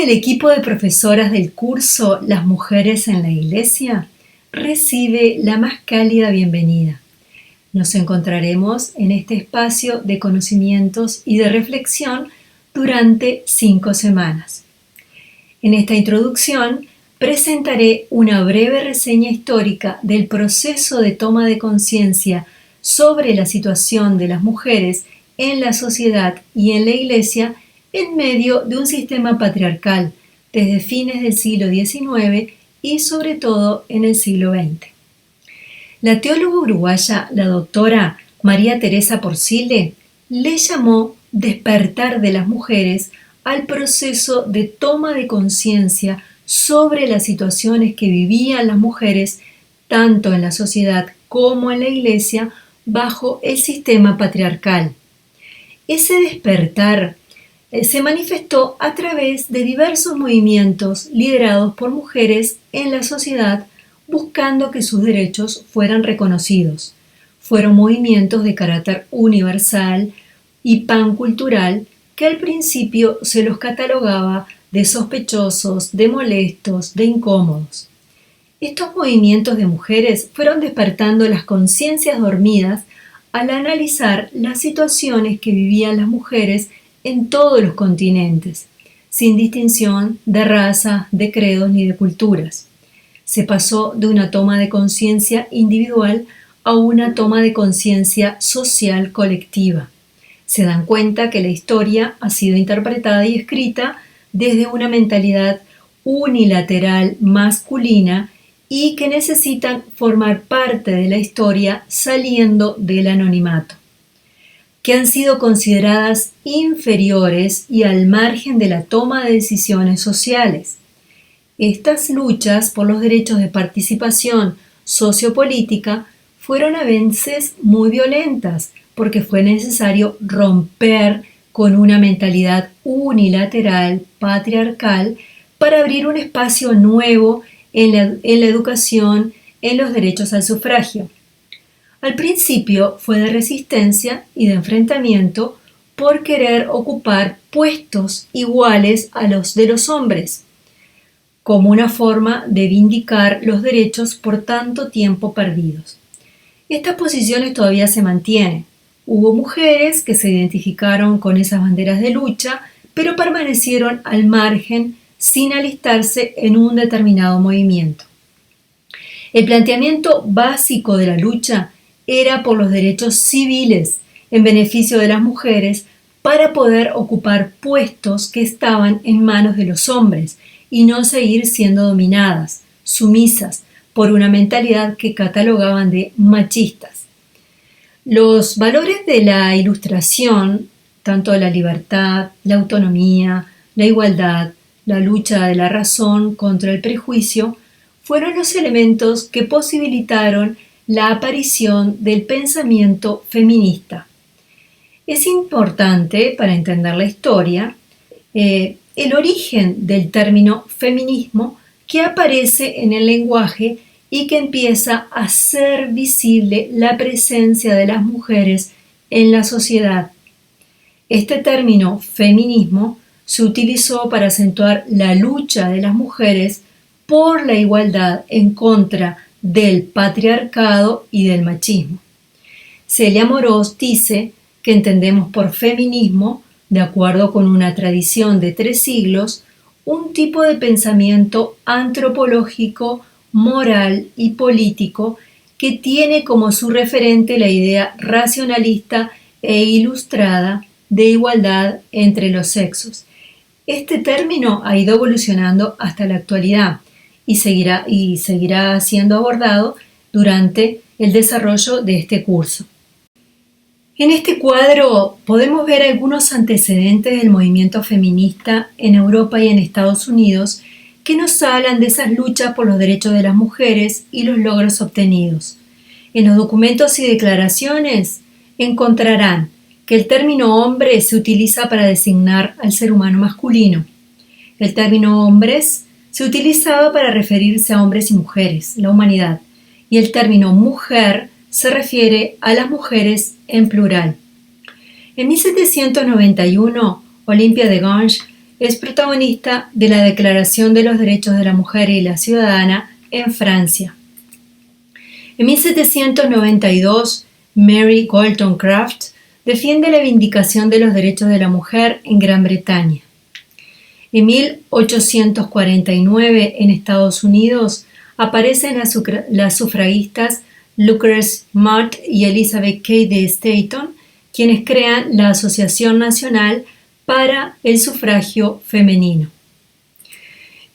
el equipo de profesoras del curso Las Mujeres en la Iglesia recibe la más cálida bienvenida. Nos encontraremos en este espacio de conocimientos y de reflexión durante 5 semanas. En esta introducción presentaré una breve reseña histórica del proceso de toma de conciencia sobre la situación de las mujeres en la sociedad y en la Iglesia en medio de un sistema patriarcal desde fines del siglo XIX y sobre todo en el siglo XX. La teóloga uruguaya, la doctora María Teresa Porcile, le llamó despertar de las mujeres al proceso de toma de conciencia sobre las situaciones que vivían las mujeres tanto en la sociedad como en la Iglesia bajo el sistema patriarcal. Ese despertar se manifestó a través de diversos movimientos liderados por mujeres en la sociedad buscando que sus derechos fueran reconocidos. Fueron movimientos de carácter universal y pancultural que al principio se los catalogaba de sospechosos, de molestos, de incómodos. Estos movimientos de mujeres fueron despertando las conciencias dormidas al analizar las situaciones que vivían las mujeres en todos los continentes, sin distinción de raza, de credos ni de culturas. Se pasó de una toma de conciencia individual a una toma de conciencia social colectiva. Se dan cuenta que la historia ha sido interpretada y escrita desde una mentalidad unilateral masculina y que necesitan formar parte de la historia saliendo del anonimato, que han sido consideradas inferiores y al margen de la toma de decisiones sociales. Estas luchas por los derechos de participación sociopolítica fueron a veces muy violentas porque fue necesario romper con una mentalidad unilateral, patriarcal, para abrir un espacio nuevo en la educación, en los derechos al sufragio. Al principio fue de resistencia y de enfrentamiento por querer ocupar puestos iguales a los de los hombres, como una forma de vindicar los derechos por tanto tiempo perdidos. Estas posiciones todavía se mantienen. Hubo mujeres que se identificaron con esas banderas de lucha, pero permanecieron al margen sin alistarse en un determinado movimiento. El planteamiento básico de la lucha era por los derechos civiles en beneficio de las mujeres para poder ocupar puestos que estaban en manos de los hombres y no seguir siendo dominadas, sumisas, por una mentalidad que catalogaban de machistas. Los valores de la Ilustración, tanto la libertad, la autonomía, la igualdad, la lucha de la razón contra el prejuicio, fueron los elementos que posibilitaron la aparición del pensamiento feminista. Es importante, para entender la historia, el origen del término feminismo que aparece en el lenguaje y que empieza a hacer visible la presencia de las mujeres en la sociedad. Este término feminismo se utilizó para acentuar la lucha de las mujeres por la igualdad en contra del patriarcado y del machismo. Celia Morós dice que entendemos por feminismo, de acuerdo con una tradición de 3 siglos, un tipo de pensamiento antropológico, moral y político que tiene como su referente la idea racionalista e ilustrada de igualdad entre los sexos. Este término ha ido evolucionando hasta la actualidad y seguirá siendo abordado durante el desarrollo de este curso. En este cuadro podemos ver algunos antecedentes del movimiento feminista en Europa y en Estados Unidos que nos hablan de esas luchas por los derechos de las mujeres y los logros obtenidos. En los documentos y declaraciones encontrarán que el término hombre se utiliza para designar al ser humano masculino. El término hombres se utilizaba para referirse a hombres y mujeres, la humanidad, y el término mujer se refiere a las mujeres en plural. En 1791, Olympia de Gouges es protagonista de la Declaración de los Derechos de la Mujer y la Ciudadana en Francia. En 1792, Mary Wollstonecraft defiende la vindicación de los derechos de la mujer en Gran Bretaña. En 1849, en Estados Unidos, aparecen las sufragistas Lucretia Mott y Elizabeth Cady Stanton, quienes crean la Asociación Nacional para el Sufragio Femenino.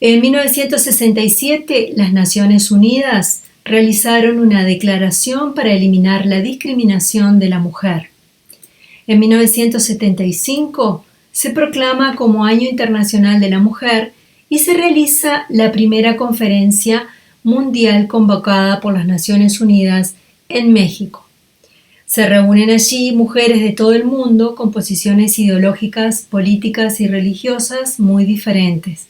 En 1967, las Naciones Unidas realizaron una declaración para eliminar la discriminación de la mujer. En 1975, se proclama como Año Internacional de la Mujer y se realiza la primera conferencia mundial convocada por las Naciones Unidas en México. Se reúnen allí mujeres de todo el mundo con posiciones ideológicas, políticas y religiosas muy diferentes.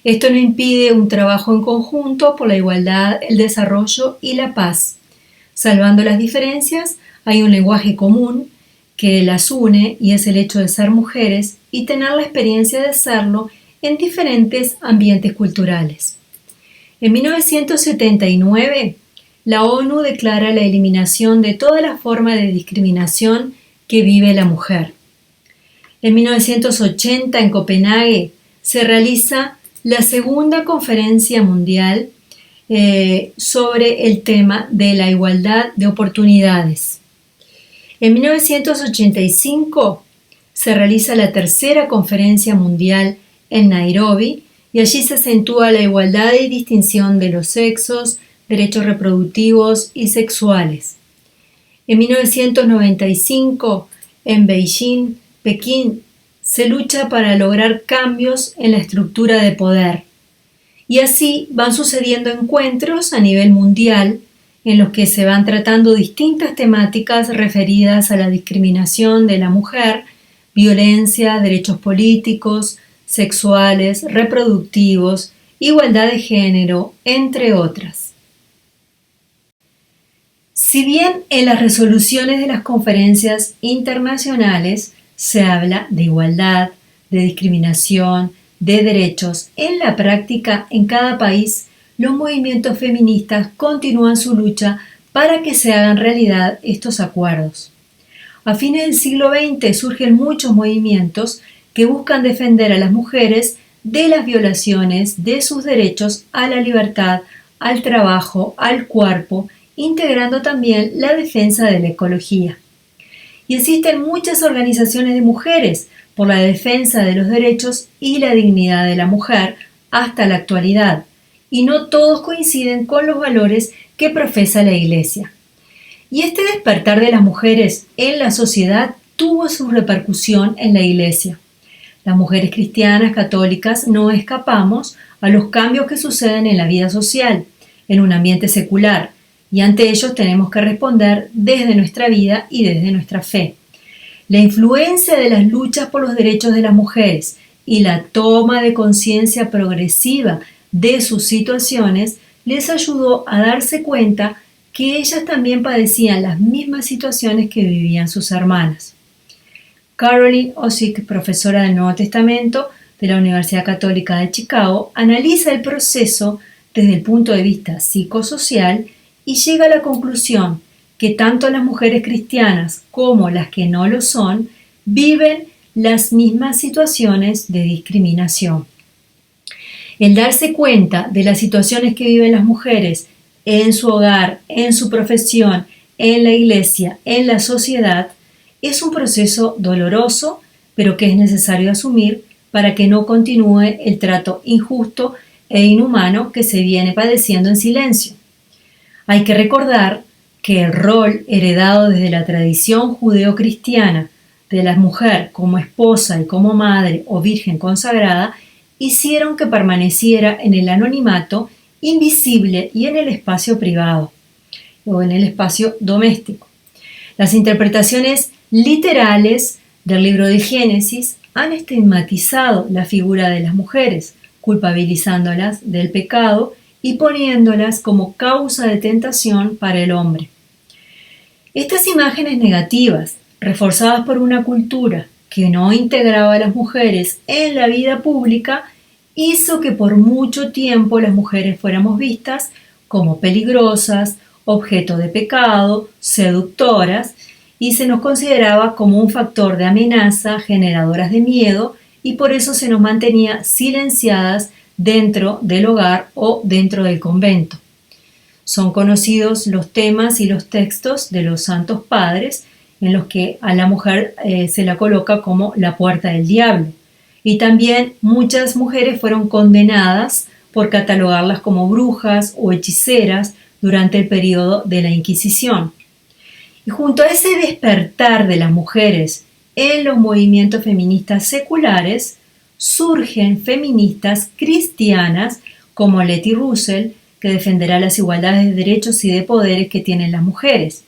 Esto no impide un trabajo en conjunto por la igualdad, el desarrollo y la paz. Salvando las diferencias, hay un lenguaje común que las une y es el hecho de ser mujeres y tener la experiencia de serlo en diferentes ambientes culturales. En 1979, la ONU declara la eliminación de toda la forma de discriminación que vive la mujer. En 1980, en Copenhague, se realiza la segunda conferencia mundial sobre el tema de la igualdad de oportunidades. En 1985 se realiza la tercera conferencia mundial en Nairobi y allí se acentúa la igualdad y distinción de los sexos, derechos reproductivos y sexuales. En 1995, en Beijing, Pekín, se lucha para lograr cambios en la estructura de poder. Y así van sucediendo encuentros a nivel mundial en los que se van tratando distintas temáticas referidas a la discriminación de la mujer, violencia, derechos políticos, sexuales, reproductivos, igualdad de género, entre otras. Si bien en las resoluciones de las conferencias internacionales se habla de igualdad, de discriminación, de derechos, en la práctica en cada país los movimientos feministas continúan su lucha para que se hagan realidad estos acuerdos. A fines del siglo XX surgen muchos movimientos que buscan defender a las mujeres de las violaciones de sus derechos a la libertad, al trabajo, al cuerpo, integrando también la defensa de la ecología. Y existen muchas organizaciones de mujeres por la defensa de los derechos y la dignidad de la mujer hasta la actualidad, y no todos coinciden con los valores que profesa la Iglesia. Y este despertar de las mujeres en la sociedad tuvo su repercusión en la Iglesia. Las mujeres cristianas católicas no escapamos a los cambios que suceden en la vida social, en un ambiente secular, y ante ellos tenemos que responder desde nuestra vida y desde nuestra fe. La influencia de las luchas por los derechos de las mujeres y la toma de conciencia progresiva de sus situaciones les ayudó a darse cuenta que ellas también padecían las mismas situaciones que vivían sus hermanas. Caroline Osick, profesora del Nuevo Testamento de la Universidad Católica de Chicago, analiza el proceso desde el punto de vista psicosocial y llega a la conclusión que tanto las mujeres cristianas como las que no lo son viven las mismas situaciones de discriminación. El darse cuenta de las situaciones que viven las mujeres en su hogar, en su profesión, en la iglesia, en la sociedad, es un proceso doloroso, pero que es necesario asumir para que no continúe el trato injusto e inhumano que se viene padeciendo en silencio. Hay que recordar que el rol heredado desde la tradición judeocristiana de la mujer como esposa y como madre o virgen consagrada hicieron que permaneciera en el anonimato, invisible y en el espacio privado o en el espacio doméstico. Las interpretaciones literales del libro de Génesis han estigmatizado la figura de las mujeres, culpabilizándolas del pecado y poniéndolas como causa de tentación para el hombre. Estas imágenes negativas, reforzadas por una cultura que no integraba a las mujeres en la vida pública, hizo que por mucho tiempo las mujeres fuéramos vistas como peligrosas, objeto de pecado, seductoras, y se nos consideraba como un factor de amenaza, generadoras de miedo, y por eso se nos mantenía silenciadas dentro del hogar o dentro del convento. Son conocidos los temas y los textos de los santos padres en los que a la mujer se la coloca como la puerta del diablo. Y también muchas mujeres fueron condenadas por catalogarlas como brujas o hechiceras durante el periodo de la Inquisición. Y junto a ese despertar de las mujeres en los movimientos feministas seculares, surgen feministas cristianas como Letty Russell, que defenderá las igualdades de derechos y de poderes que tienen las mujeres.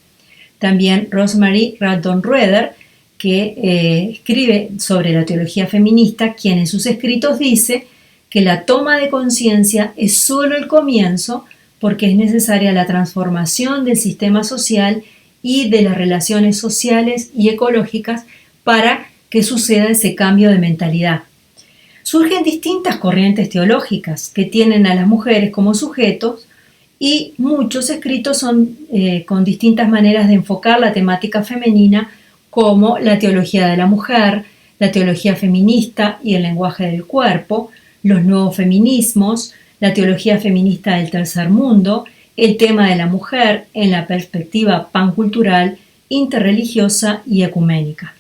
También Rosemary Radon Rueder, que escribe sobre la teología feminista, quien en sus escritos dice que la toma de conciencia es solo el comienzo porque es necesaria la transformación del sistema social y de las relaciones sociales y ecológicas para que suceda ese cambio de mentalidad. Surgen distintas corrientes teológicas que tienen a las mujeres como sujetos y muchos escritos son con distintas maneras de enfocar la temática femenina, como la teología de la mujer, la teología feminista y el lenguaje del cuerpo, los nuevos feminismos, la teología feminista del tercer mundo, el tema de la mujer en la perspectiva pancultural, interreligiosa y ecuménica.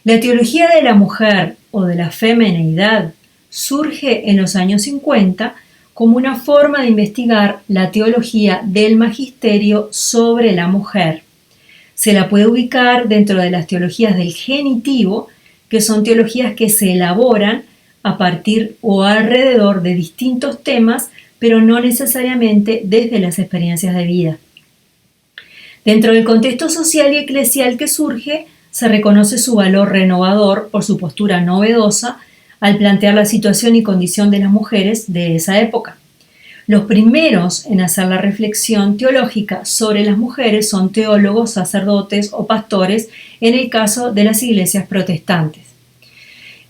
La teología de la mujer o de la femineidad surge en los años 50 como una forma de investigar la teología del magisterio sobre la mujer. Se la puede ubicar dentro de las teologías del genitivo, que son teologías que se elaboran a partir o alrededor de distintos temas, pero no necesariamente desde las experiencias de vida. Dentro del contexto social y eclesial que surge, se reconoce su valor renovador por su postura novedosa al plantear la situación y condición de las mujeres de esa época. Los primeros en hacer la reflexión teológica sobre las mujeres son teólogos, sacerdotes o pastores en el caso de las iglesias protestantes.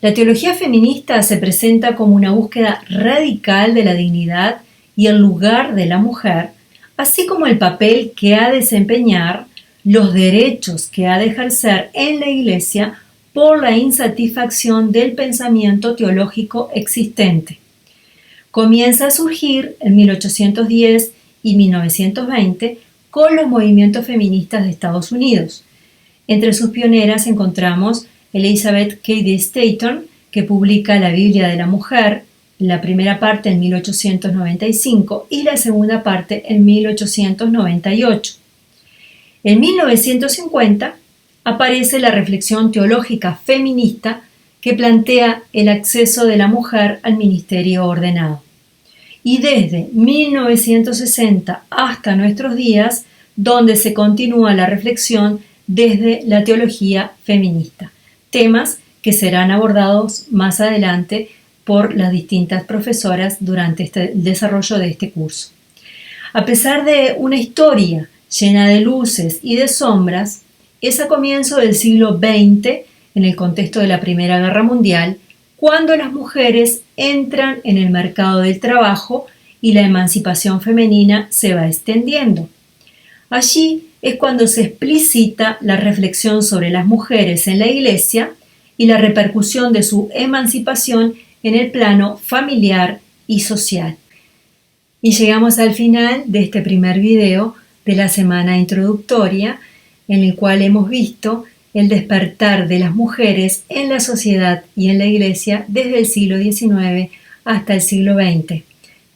La teología feminista se presenta como una búsqueda radical de la dignidad y el lugar de la mujer, así como el papel que ha de desempeñar, los derechos que ha de ejercer en la Iglesia por la insatisfacción del pensamiento teológico existente. Comienza a surgir en 1810 y 1920 con los movimientos feministas de Estados Unidos. Entre sus pioneras encontramos Elizabeth Cady Stanton, que publica la Biblia de la Mujer, la primera parte en 1895 y la segunda parte en 1898. En 1950 aparece la reflexión teológica feminista que plantea el acceso de la mujer al ministerio ordenado. Y desde 1960 hasta nuestros días, donde se continúa la reflexión desde la teología feminista, temas que serán abordados más adelante por las distintas profesoras durante el desarrollo de este curso. A pesar de una historia llena de luces y de sombras, es a comienzo del siglo XX, en el contexto de la Primera Guerra Mundial, cuando las mujeres entran en el mercado del trabajo y la emancipación femenina se va extendiendo. Allí es cuando se explicita la reflexión sobre las mujeres en la Iglesia y la repercusión de su emancipación en el plano familiar y social. Y llegamos al final de este primer video de la semana introductoria, en el cual hemos visto el despertar de las mujeres en la sociedad y en la Iglesia desde el siglo XIX hasta el siglo XX,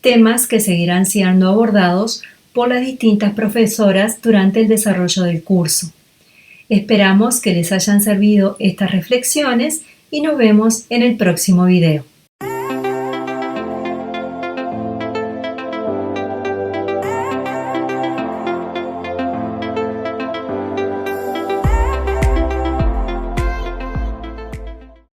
temas que seguirán siendo abordados por las distintas profesoras durante el desarrollo del curso. Esperamos que les hayan servido estas reflexiones y nos vemos en el próximo video.